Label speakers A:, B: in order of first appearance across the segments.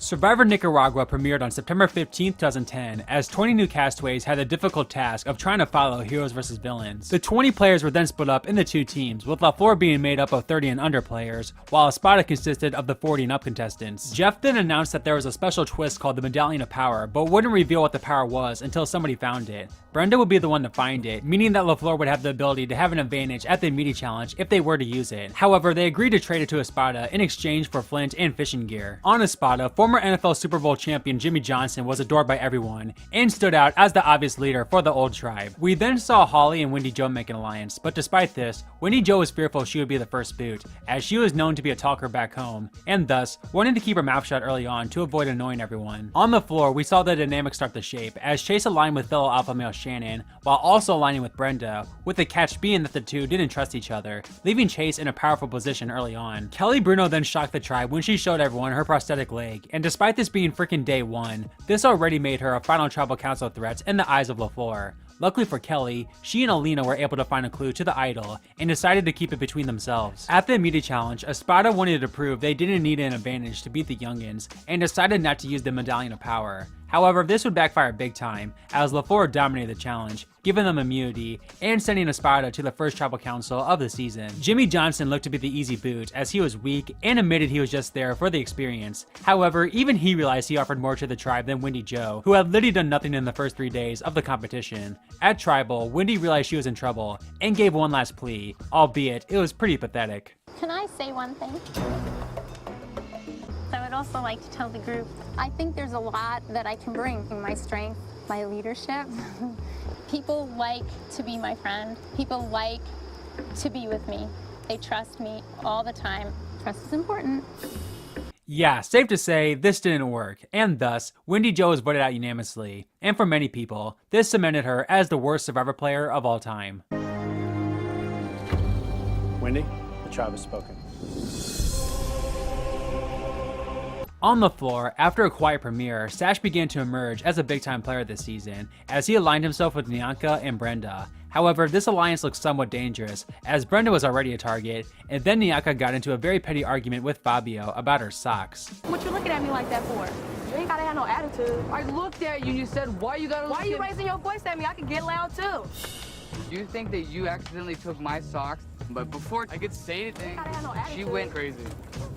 A: Survivor Nicaragua premiered on September 15, 2010, as 20 new castaways had the difficult task of trying to follow heroes versus villains. The 20 players were then split up into two teams, with LaFleur being made up of 30 and under players, while Espada consisted of the 40 and up contestants. Jeff then announced that there was a special twist called the Medallion of Power, but wouldn't reveal what the power was until somebody found it. Brenda would be the one to find it, meaning that LaFleur would have the ability to have an advantage at the immunity challenge if they were to use it. However, they agreed to trade it to Espada in exchange for flint and fishing gear. On Espada, former NFL Super Bowl champion Jimmy Johnson was adored by everyone, and stood out as the obvious leader for the old tribe. We then saw Holly and Wendy Jo make an alliance, but despite this, Wendy Jo was fearful she would be the first boot, as she was known to be a talker back home, and thus wanted to keep her mouth shut early on to avoid annoying everyone. On the floor, we saw the dynamic start to shape, as Chase aligned with fellow alpha male Shannon, while also aligning with Brenda, with the catch being that the two didn't trust each other, leaving Chase in a powerful position early on. Kelly Bruno then shocked the tribe when she showed everyone her prosthetic leg, and despite this being freaking day one, this already made her a final tribal council threat in the eyes of LaFleur. Luckily for Kelly, she and Alina were able to find a clue to the idol and decided to keep it between themselves. At the immediate challenge, Espada wanted to prove they didn't need an advantage to beat the youngins and decided not to use the Medallion of Power. However, this would backfire big time, as LaFleur dominated the challenge, giving them immunity and sending Espada to the first tribal council of the season. Jimmy Johnson looked to be the easy boot, as he was weak and admitted he was just there for the experience. However, even he realized he offered more to the tribe than Wendy Jo, who had literally done nothing in the first 3 days of the competition. At Tribal, Wendy realized she was in trouble and gave one last plea, albeit it was pretty pathetic.
B: Can I say one thing? I would also like to tell the group, I think there's a lot that I can bring. My strength, my leadership. People like to be my friend. People like to be with me. They trust me all the time. Trust is important.
A: Yeah, safe to say, this didn't work, and thus, Wendy Jo was voted out unanimously, and for many people, this cemented her as the worst Survivor player of all time.
C: Wendy, the tribe has spoken.
A: On the floor, after a quiet premiere, Sash began to emerge as a big-time player this season, as he aligned himself with Nyanka and Brenda. However, this alliance looked somewhat dangerous, as Brenda was already a target, and then Nyanka got into a very petty argument with Fabio about her socks.
D: What you looking at me like that for? You ain't gotta have no attitude.
E: I looked at you and you said, why you gotta look
D: Why are you raising your voice at me? I can get loud too.
E: You think that you accidentally took my socks? But before I could say anything, she went crazy.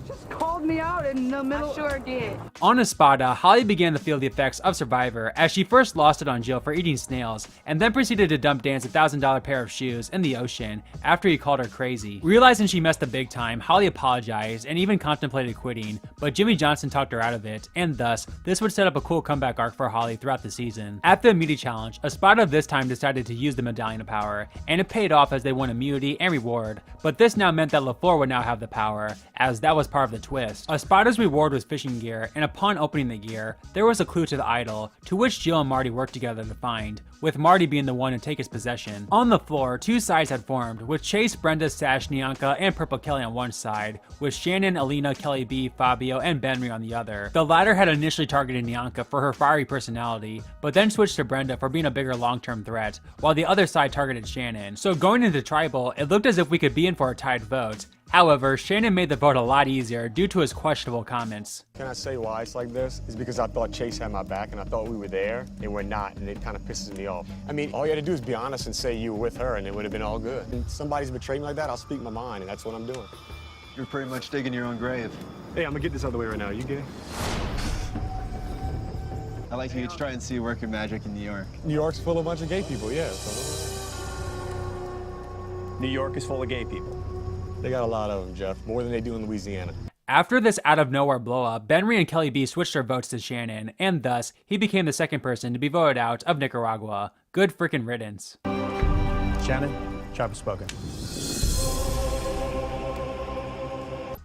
E: Just called me out in the middle.
D: I sure did.
A: On Espada, Holly began to feel the effects of Survivor as she first lost it on Jill for eating snails, and then proceeded to dump Dan's $1,000 pair of shoes in the ocean after he called her crazy. Realizing she messed up big time, Holly apologized and even contemplated quitting, but Jimmy Johnson talked her out of it, and thus, this would set up a cool comeback arc for Holly throughout the season. At the immunity challenge, Espada this time decided to use the Medallion of Power, and it paid off as they won immunity and reward, but this now meant that LaFleur would now have the power, as that was part of the twist. Espada's reward was fishing gear, and upon opening the gear, there was a clue to the idol, to which Jill and Marty worked together to find, with Marty being the one to take his possession. On the floor, two sides had formed, with Chase, Brenda, Sash, Nyanka, and Purple Kelly on one side, with Shannon, Alina, Kelly B, Fabio, and Benry on the other. The latter had initially targeted Nyanka for her fiery personality, but then switched to Brenda for being a bigger long-term threat, while the other side targeted Shannon. So going into Tribal, it looked as if we could be in for a tied vote. However, Shannon made the vote a lot easier due to his questionable comments.
F: Can I say why it's like this? It's because I thought Chase had my back and I thought we were there and we're not, and it kind of pisses me off. I mean, all you had to do is be honest and say you were with her and it would have been all good. And somebody's betrayed me like that, I'll speak my mind, and that's what I'm doing.
G: You're pretty much digging your own grave.
F: Hey, I'm gonna get this out of the way right now. You gay?
G: I like you to try and see working magic in New York.
F: New York's full of a bunch of gay people, yeah.
C: New York is full of gay people.
F: They got a lot of them, Jeff. More than they do in Louisiana.
A: After this out-of-nowhere blow-up, Benry and Kelly B switched their votes to Shannon, and thus, he became the second person to be voted out of Nicaragua. Good frickin' riddance.
C: Shannon, tribe has spoken.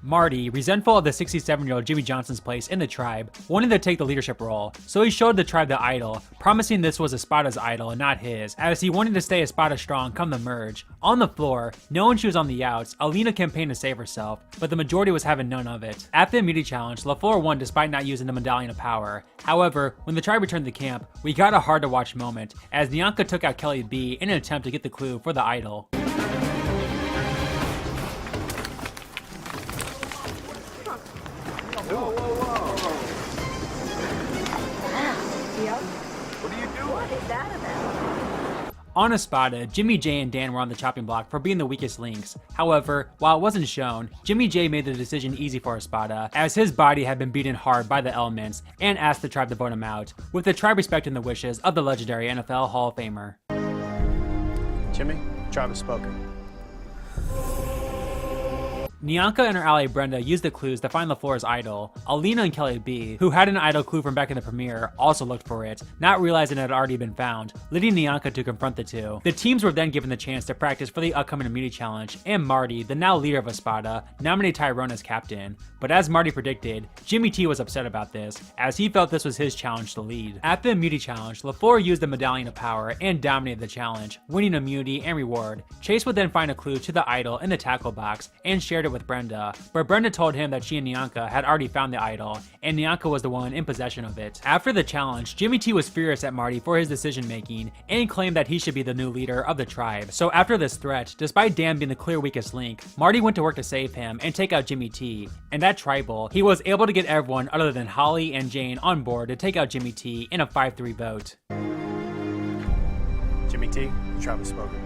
A: Marty, resentful of the 67-year-old Jimmy Johnson's place in the tribe, wanted to take the leadership role, so he showed the tribe the idol, promising this was Espada's idol and not his, as he wanted to stay Espada strong come the merge. On the floor, knowing she was on the outs, Alina campaigned to save herself, but the majority was having none of it. At the immunity challenge, LaFleur won despite not using the Medallion of Power. However, when the tribe returned to camp, we got a hard-to-watch moment, as Nyanka took out Kelly B in an attempt to get the clue for the idol.
D: data now.
A: On Espada, Jimmy J and Dan were on the chopping block for being the weakest links. However, while it wasn't shown, Jimmy J made the decision easy for Espada, as his body had been beaten hard by the elements, and asked the tribe to vote him out, with the tribe respecting the wishes of the legendary NFL Hall of Famer.
C: Jimmy, the tribe has spoken.
A: Nyanka and her ally Brenda used the clues to find LaFleur's idol. Alina and Kelly B, who had an idol clue from back in the premiere, also looked for it, not realizing it had already been found, leading Nyanka to confront the two. The teams were then given the chance to practice for the upcoming immunity challenge, and Marty, the now leader of Espada, nominated Tyrone as captain. But as Marty predicted, Jimmy T was upset about this, as he felt this was his challenge to lead. At the immunity challenge, LaFleur used the Medallion of Power and dominated the challenge, winning immunity and reward. Chase would then find a clue to the idol in the tackle box and shared it with Brenda, but Brenda told him that she and Nyanka had already found the idol, and Nyanka was the one in possession of it. After the challenge, Jimmy T was furious at Marty for his decision making, and claimed that he should be the new leader of the tribe. So after this threat, despite Dan being the clear weakest link, Marty went to work to save him and take out Jimmy T, and at Tribal, he was able to get everyone other than Holly and Jane on board to take out Jimmy T in a 5-3 vote.
C: Jimmy T, the tribe has spoken.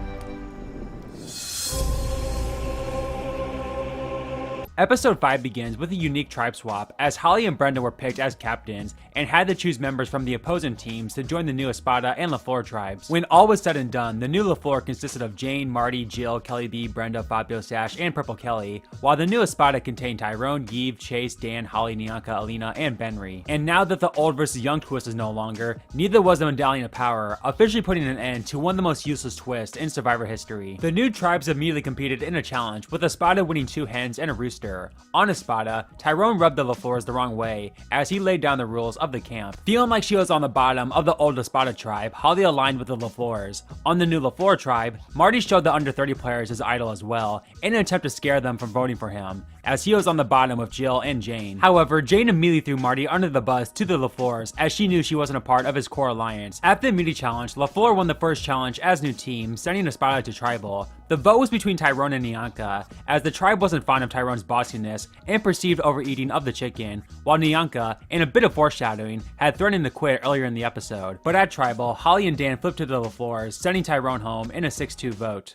A: Episode 5 begins with a unique tribe swap, as Holly and Brenda were picked as captains and had to choose members from the opposing teams to join the new Espada and LaFleur tribes. When all was said and done, the new LaFleur consisted of Jane, Marty, Jill, Kelly B, Brenda, Fabio, Sash, and Purple Kelly, while the new Espada contained Tyrone, Yves, Chase, Dan, Holly, Nyanka, Alina, and Benry. And now that the old versus young twist is no longer, neither was the Medallion of Power, officially putting an end to one of the most useless twists in Survivor history. The new tribes immediately competed in a challenge, with Espada winning 2 hens and a rooster. On Espada, Tyrone rubbed the LaFleurs the wrong way, as he laid down the rules of the camp. Feeling like she was on the bottom of the old Espada tribe, Holly aligned with the LaFleurs. On the new LaFleur tribe, Marty showed the under 30 players his idol as well, in an attempt to scare them from voting for him, as he was on the bottom with Jill and Jane. However, Jane immediately threw Marty under the bus to the LaFleurs, as she knew she wasn't a part of his core alliance. At the immunity challenge, LaFleur won the first challenge as new team, sending Espada to Tribal. The vote was between Tyrone and Nyanka, as the tribe wasn't fond of Tyrone's bossiness and perceived overeating of the chicken, while Nyanka, in a bit of foreshadowing, had threatened to quit earlier in the episode. But at Tribal, Holly and Dan flipped to the LaFleurs, sending Tyrone home in a 6-2 vote.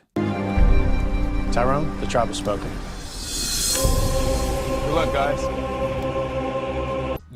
C: Tyrone, the tribe has spoken.
G: Good luck, guys.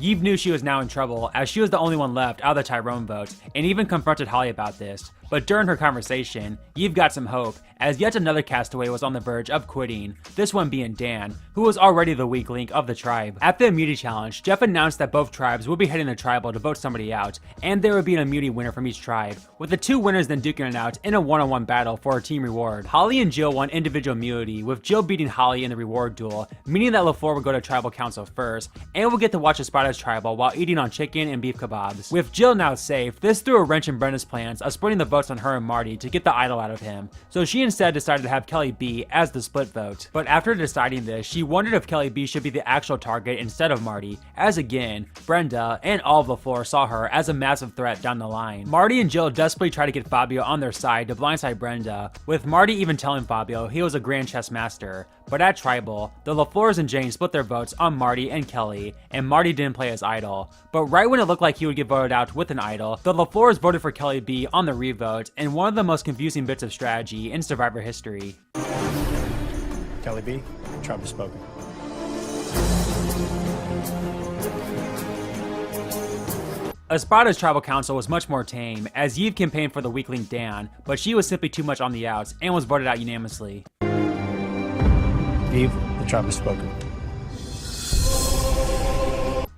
A: Yves knew she was now in trouble, as she was the only one left out of the Tyrone vote, and even confronted Holly about this. But during her conversation, Yves got some hope, as yet another castaway was on the verge of quitting, this one being Dan, who was already the weak link of the tribe. At the immunity challenge, Jeff announced that both tribes would be heading to Tribal to vote somebody out, and there would be an immunity winner from each tribe, with the 2 winners then duking it out in a one-on-one battle for a team reward. Holly and Jill won individual immunity, with Jill beating Holly in the reward duel, meaning that LaFleur would go to Tribal Council first, and would get to watch Espada's Tribal while eating on chicken and beef kebabs. With Jill now safe, this threw a wrench in Brenda's plans of splitting the votes on her and Marty to get the idol out of him, so she instead decided to have Kelly B as the split vote. But after deciding this, she wondered if Kelly B should be the actual target instead of Marty, as again, Brenda and all of LaFleur saw her as a massive threat down the line. Marty and Jill desperately tried to get Fabio on their side to blindside Brenda, with Marty even telling Fabio he was a grand chess master. But at Tribal, the LaFleurs and Jane split their votes on Marty and Kelly, and Marty didn't play his idol. But right when it looked like he would get voted out with an idol, the LaFleurs voted for Kelly B on the revote, in one of the most confusing bits of strategy in Survivor history.
C: Kelly B, the tribe has spoken.
A: Espada's tribal council was much more tame, as Yves campaigned for the weak link Dan, but she was simply too much on the outs and was voted out unanimously.
C: Yves, the tribe has spoken.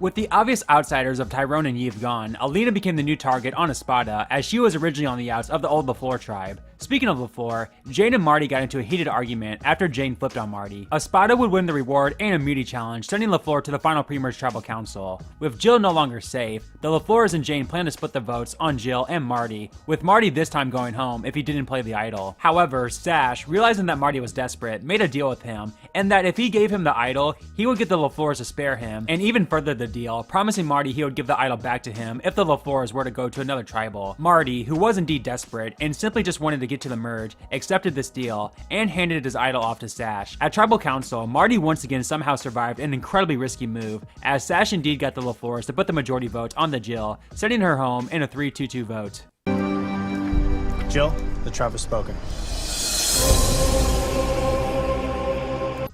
A: With the obvious outsiders of Tyrone and Yves gone, Alina became the new target on Espada, as she was originally on the outs of the old LaFleur tribe. Speaking of LaFleur, Jane and Marty got into a heated argument after Jane flipped on Marty. Espada would win the reward and immunity challenge, sending LaFleur to the final pre-merge tribal council. With Jill no longer safe, the LaFleurs and Jane planned to split the votes on Jill and Marty, with Marty this time going home if he didn't play the idol. However, Sash, realizing that Marty was desperate, made a deal with him, and that if he gave him the idol, he would get the LaFleurs to spare him, and even further the deal, promising Marty he would give the idol back to him if the LaFleurs were to go to another tribal. Marty, who was indeed desperate and simply just wanted to get to the merge, accepted this deal and handed his idol off to Sash. At Tribal Council, Marty once again somehow survived an incredibly risky move, as Sash indeed got the LaFleurs to put the majority vote on the Jill, sending her home in a 3-2-2 vote.
C: Jill, the tribe has spoken.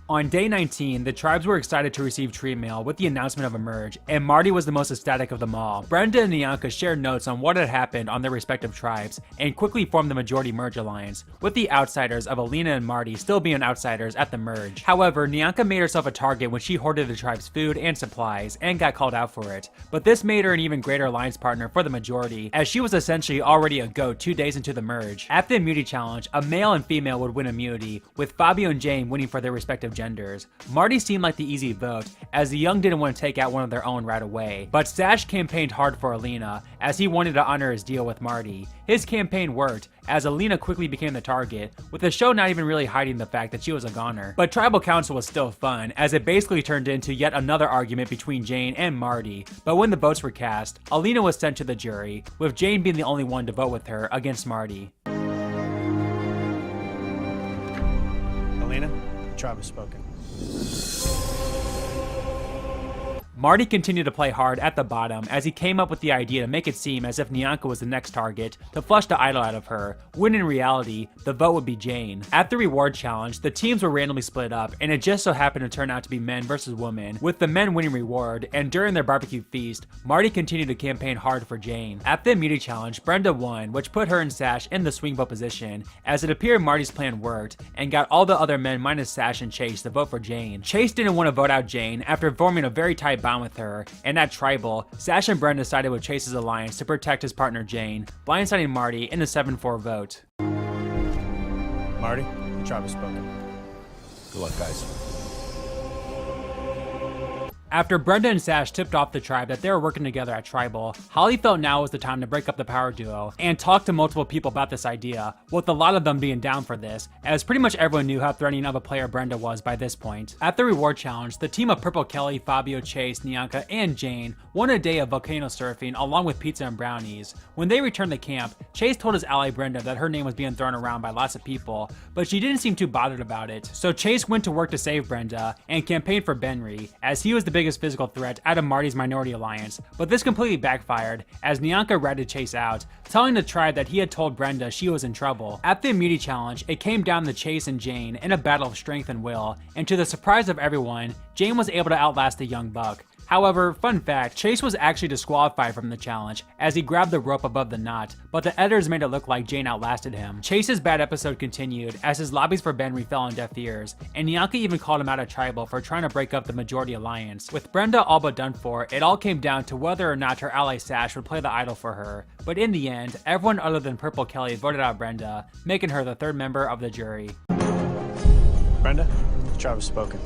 A: On day 19, the tribes were excited to receive tree mail with the announcement of a merge, and Marty was the most ecstatic of them all. Brenda and Nianka shared notes on what had happened on their respective tribes, and quickly formed the majority merge alliance, with the outsiders of Alina and Marty still being outsiders at the merge. However, Nianka made herself a target when she hoarded the tribe's food and supplies, and got called out for it, but this made her an even greater alliance partner for the majority, as she was essentially already a GOAT 2 days into the merge. At the immunity challenge, a male and female would win immunity, with Fabio and Jane winning for their respective genders. Marty seemed like the easy vote, as the young didn't want to take out one of their own right away, but Sash campaigned hard for Alina, as he wanted to honor his deal with Marty. His campaign worked, as Alina quickly became the target, with the show not even really hiding the fact that she was a goner. But Tribal Council was still fun, as it basically turned into yet another argument between Jane and Marty, but when the votes were cast, Alina was sent to the jury, with Jane being the only one to vote with her against Marty.
C: Alina, the tribe has spoken.
A: Marty continued to play hard at the bottom, as he came up with the idea to make it seem as if Nianka was the next target, to flush the idol out of her, when in reality, the vote would be Jane. At the reward challenge, the teams were randomly split up, and it just so happened to turn out to be men versus women, with the men winning reward, and during their barbecue feast, Marty continued to campaign hard for Jane. At the immunity challenge, Brenda won, which put her and Sash in the swing vote position, as it appeared Marty's plan worked, and got all the other men minus Sash and Chase to vote for Jane. Chase didn't want to vote out Jane after forming a very tight bond with her, and at Tribal, Sash and Brenda sided with Chase's alliance to protect his partner Jane, blindsiding Marty in a 7-4 vote.
C: Marty, the tribe has spoken.
H: Good luck, guys.
A: After Brenda and Sash tipped off the tribe that they were working together at Tribal, Holly felt now was the time to break up the power duo and talk to multiple people about this idea, with a lot of them being down for this, as pretty much everyone knew how threatening of a player Brenda was by this point. At the reward challenge, the team of Purple Kelly, Fabio, Chase, Nianka, and Jane won a day of volcano surfing along with pizza and brownies. When they returned to camp, Chase told his ally Brenda that her name was being thrown around by lots of people, but she didn't seem too bothered about it, so Chase went to work to save Brenda and campaigned for Benry, as he was the biggest physical threat out of Marty's minority alliance, but this completely backfired as Nianka ratted Chase out, telling the tribe that he had told Brenda she was in trouble. At the immunity challenge, it came down to Chase and Jane in a battle of strength and will, and to the surprise of everyone, Jane was able to outlast the young buck. However, fun fact, Chase was actually disqualified from the challenge as he grabbed the rope above the knot, but the editors made it look like Jane outlasted him. Chase's bad episode continued as his lobbies for Benry fell on deaf ears, and Nianka even called him out at Tribal for trying to break up the majority alliance. With Brenda all but done for, it all came down to whether or not her ally Sash would play the idol for her, but in the end, everyone other than Purple Kelly voted out Brenda, making her the third member of the jury.
C: Brenda, the tribe has spoken.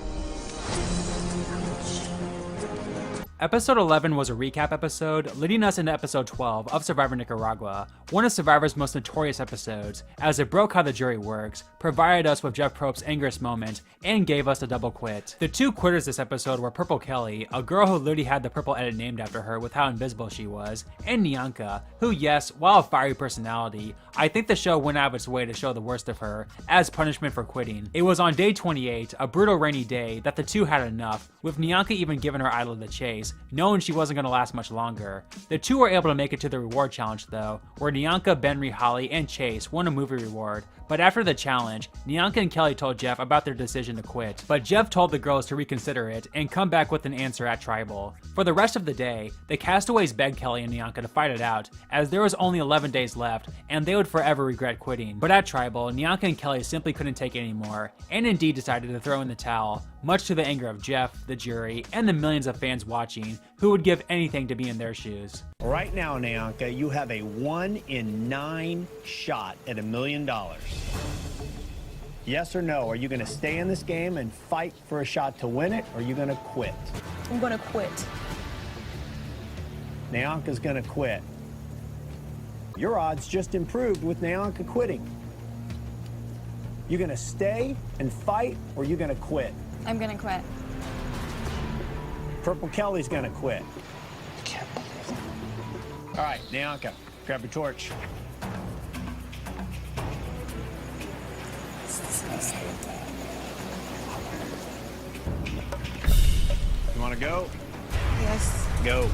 A: Episode 11 was a recap episode, leading us into episode 12 of Survivor Nicaragua, one of Survivor's most notorious episodes, as it broke how the jury works, provided us with Jeff Probst's angriest moment, and gave us a double quit. The two quitters this episode were Purple Kelly, a girl who literally had the purple edit named after her with how invisible she was, and Nianka, who, yes, while a fiery personality, I think the show went out of its way to show the worst of her, as punishment for quitting. It was on day 28, a brutal rainy day, that the two had enough, with Nianka even giving her idol to Chase, knowing she wasn't going to last much longer. The two were able to make it to the reward challenge though, where Nianka, Benry, Holly, and Chase won a movie reward, but after the challenge, Nianka and Kelly told Jeff about their decision to quit, but Jeff told the girls to reconsider it and come back with an answer at Tribal. For the rest of the day, the castaways begged Kelly and Nianka to fight it out, as there was only 11 days left, and they would forever regret quitting. But at Tribal, Nianka and Kelly simply couldn't take it anymore, and indeed decided to throw in the towel, much to the anger of Jeff, the jury, and the millions of fans watching, who would give anything to be in their shoes.
C: Right now, Nianka, you have a 1 in 9 shot at $1 million. Yes or no? Are you going to stay in this game and fight for a shot to win it, or are you going to quit?
D: I'm gonna quit.
C: Nianka's going to quit. Your odds just improved with Nianka quitting. You going to stay and fight, or are you going to quit?
B: I'm gonna quit.
C: Purple Kelly's going to quit. All right, Nianka, grab your torch. You want to go?
D: Yes.
C: Go.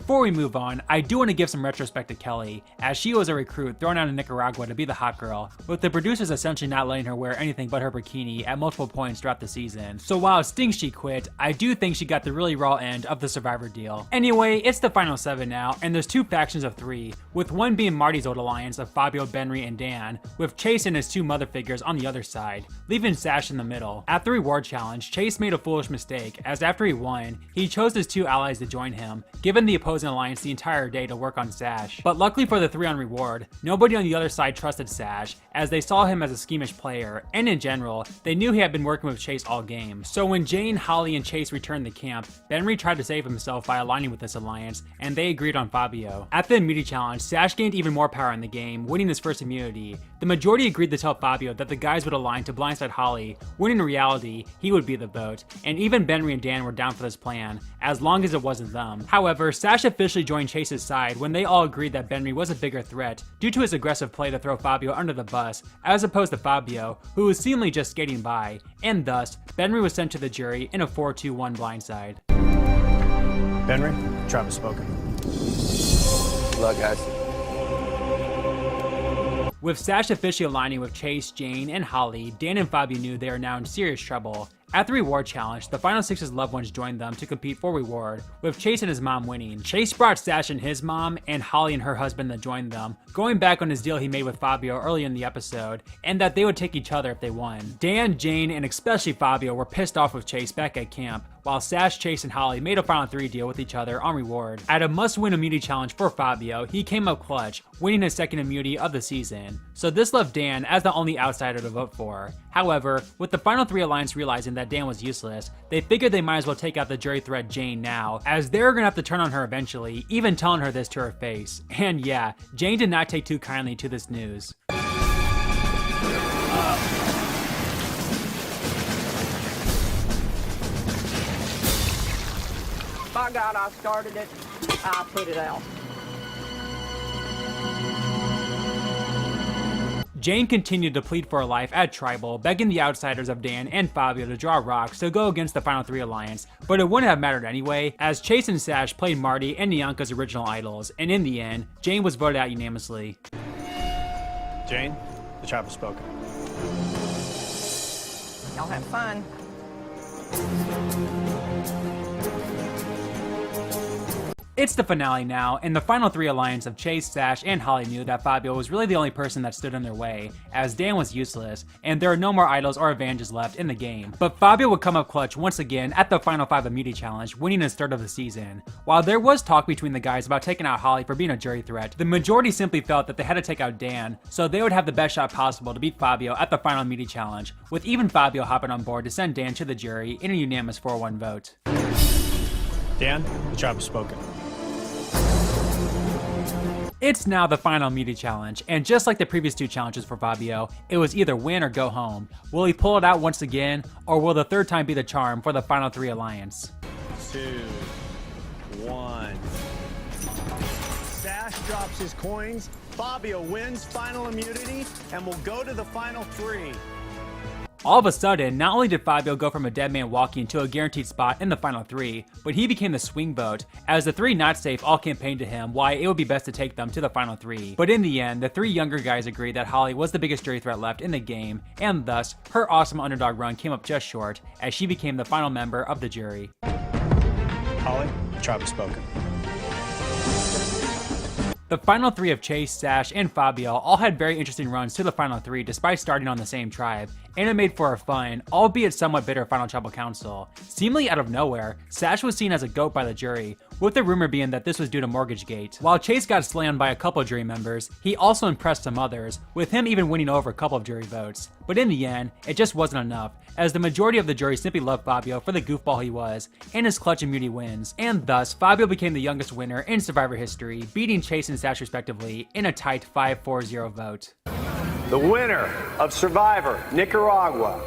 A: before we move on, I do want to give some retrospect to Kelly, as she was a recruit thrown out of Nicaragua to be the hot girl, with the producers essentially not letting her wear anything but her bikini at multiple points throughout the season. So while it stinks she quit, I do think she got the really raw end of the Survivor deal. Anyway, it's the final 7 now, and there's 2 factions of 3, with one being Marty's old alliance of Fabio, Benry, and Dan, with Chase and his 2 mother figures on the other side, leaving Sash in the middle. At the reward challenge, Chase made a foolish mistake, as after he won, he chose his 2 allies to join him, giving the opposing alliance the entire day to work on Sash. But luckily for the 3 on reward, nobody on the other side trusted Sash, as they saw him as a schemish player, and in general, they knew he had been working with Chase all game. So when Jane, Holly, and Chase returned to camp, Benry tried to save himself by aligning with this alliance, and they agreed on Fabio. At the immunity challenge, Sash gained even more power in the game, winning his first immunity. The majority agreed to tell Fabio that the guys would align to blindside Holly, when in reality, he would be the vote, and even Benry and Dan were down for this plan, as long as it wasn't them. However, Sash officially joined Chase's side when they all agreed that Benry was a bigger threat due to his aggressive play to throw Fabio under the bus, as opposed to Fabio, who was seemingly just skating by, and thus, Benry was sent to the jury in a 4-2-1 blindside.
C: Benry, tribe has spoken.
H: Good luck, guys.
A: With Sash officially aligning with Chase, Jane, and Holly, Dan and Fabio knew they are now in serious trouble. At the reward challenge, the final 6's loved ones joined them to compete for reward, with Chase and his mom winning. Chase brought Sash and his mom, and Holly and her husband that joined them, going back on his deal he made with Fabio early in the episode, and that they would take each other if they won. Dan, Jane, and especially Fabio were pissed off with Chase back at camp, while Sash, Chase, and Holly made a final 3 deal with each other on reward. At a must-win immunity challenge for Fabio, he came up clutch, winning his 2nd immunity of the season. So this left Dan as the only outsider to vote for. However, with the final 3 alliance realizing that Dan was useless, they figured they might as well take out the jury threat Jane now, as they're gonna have to turn on her eventually, even telling her this to her face. And yeah, Jane did not take too kindly to this news.
D: By God, I started it. I put it out.
A: Jane continued to plead for her life at Tribal, begging the outsiders of Dan and Fabio to draw rocks to go against the final 3 alliance, but it wouldn't have mattered anyway, as Chase and Sash played Marty and Nyanka's original idols, and in the end, Jane was voted out unanimously.
C: Jane, the tribe has spoken.
D: Y'all have fun.
A: It's the finale now, and the final 3 alliance of Chase, Sash, and Holly knew that Fabio was really the only person that stood in their way, as Dan was useless, and there are no more idols or advantages left in the game. But Fabio would come up clutch once again at the final 5 immunity challenge, winning his 3rd of the season. While there was talk between the guys about taking out Holly for being a jury threat, the majority simply felt that they had to take out Dan, so they would have the best shot possible to beat Fabio at the final immunity challenge, with even Fabio hopping on board to send Dan to the jury in a unanimous 4-1 vote.
C: Dan, the tribe has spoken.
A: It's now the final immunity challenge, and just like the previous 2 challenges for Fabio, it was either win or go home. Will he pull it out once again, or will the 3rd time be the charm for the final 3 alliance?
C: 2, 1. Sash drops his coins, Fabio wins final immunity, and will go to the final 3.
A: All of a sudden, not only did Fabio go from a dead man walking to a guaranteed spot in the final 3, but he became the swing vote, as the 3 not safe all campaigned to him why it would be best to take them to the final 3. But in the end, the 3 younger guys agreed that Holly was the biggest jury threat left in the game, and thus, her awesome underdog run came up just short, as she became the final member of the jury.
C: Holly, the tribe has spoken.
A: The final 3 of Chase, Sash, and Fabio all had very interesting runs to the final 3 despite starting on the same tribe, and it made for a fun, albeit somewhat bitter final tribal council. Seemingly out of nowhere, Sash was seen as a GOAT by the jury, with the rumor being that this was due to Mortgagegate. While Chase got slammed by a couple of jury members, he also impressed some others, with him even winning over a couple of jury votes. But in the end, it just wasn't enough, as the majority of the jury simply loved Fabio for the goofball he was, and his clutch immunity wins, and thus, Fabio became the youngest winner in Survivor history, beating Chase and Sash respectively in a tight 5-4-0 vote.
C: The winner of Survivor Nicaragua,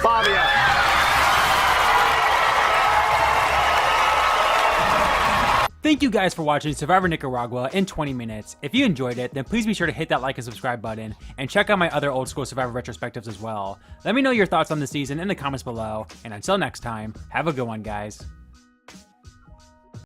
C: Fabio.
A: Thank you guys for watching Survivor Nicaragua in 20 minutes. If you enjoyed it, then please be sure to hit that like and subscribe button, and check out my other old school Survivor retrospectives as well. Let me know your thoughts on the season in the comments below, and until next time, have a good one, guys.